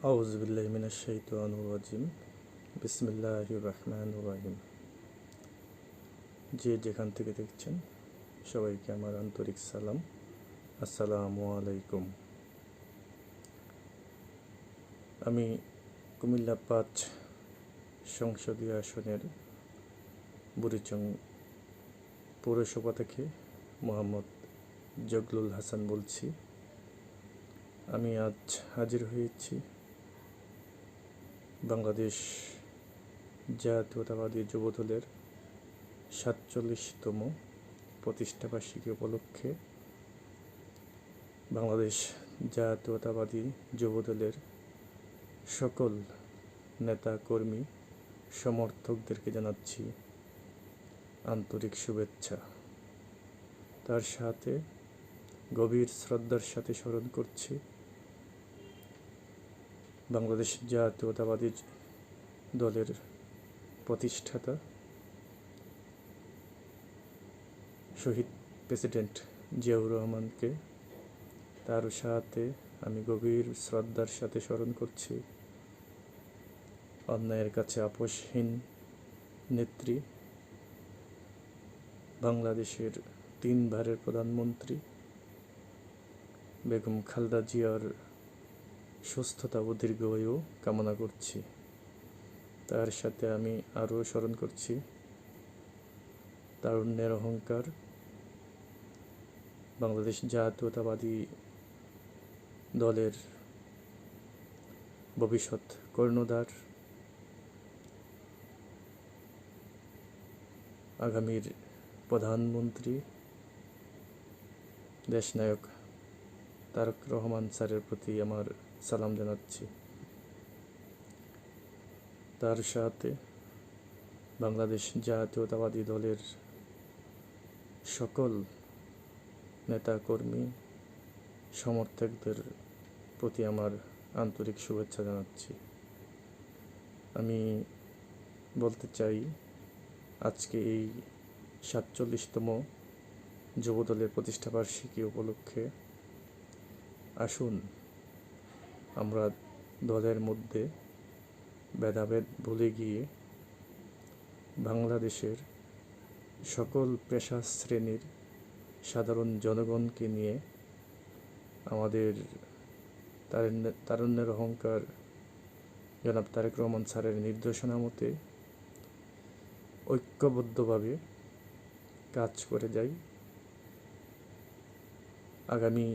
আউযু বিল্লাহি মিনাশ শাইতানির রাজিম। বিসমিল্লাহির রহমানির রহিম। যে যেখান থেকে দেখছেন সবাইকে আমার আন্তরিক সালাম। আসসালামু আলাইকুম। আমি কুমিল্লা ৫ সংসদীয় আসনের বুড়িচং পৌরসভা থেকে মোহাম্মদ জগলুল হাসান বলছি। আমি আজ হাজির হয়েছি বাংলাদেশ জাতীয়তাবাদী যুবদলের ৪৭তম প্রতিষ্ঠাবার্ষিকী উপলক্ষে বাংলাদেশ জাতীয়তাবাদী যুবদলের সকল নেতা কর্মী সমর্থকদেরকে জানাচ্ছি আন্তরিক শুভেচ্ছা। তার সাথে গভীর শ্রদ্ধার সাথে স্মরণ করছি বাংলাদেশ জাতীয়তাবাদী দলের প্রতিষ্ঠাতা শহীদ প্রেসিডেন্ট জিয়াউর রহমানকে। তার সাথে আমি গভীর শ্রদ্ধার সাথে স্মরণ করছি অন্যায়ের কাছে আপোষহীন নেত্রী, বাংলাদেশের 3বারের প্রধানমন্ত্রী বেগম খালেদা জিয়ার সুস্থতা ও দীর্ঘায়ু কামনা করছি। তার সাথে আমি আরও স্মরণ করছি তারুণ্যের অহংকার, বাংলাদেশ জাতীয়তাবাদী দলের ভবিষ্যৎ কর্ণধার, আগামীর প্রধানমন্ত্রী দেশনায়ক তারেক রহমান স্যারের প্রতি আমার সালাম জানাচ্ছি। তার সাথে বাংলাদেশ জাতীয়তাবাদী দলের সকল নেতাকর্মী সমর্থকদের প্রতি আমার আন্তরিক শুভেচ্ছা জানাচ্ছি। আমি বলতে চাই, আজকে এই ৪৭তম যুবদলের প্রতিষ্ঠাবার্ষিকী উপলক্ষে আসুন আমরা দলের মধ্যে ভেদাভেদ ভুলে গিয়ে বাংলাদেশের সকল পেশা শ্রেণীর সাধারণ জনগণকে নিয়ে আমাদের তারুণ্যের অহংকার জনাব তারেক রহমান স্যারের নির্দেশনা মতে ঐক্যবদ্ধভাবে কাজ করে যাই। আগামী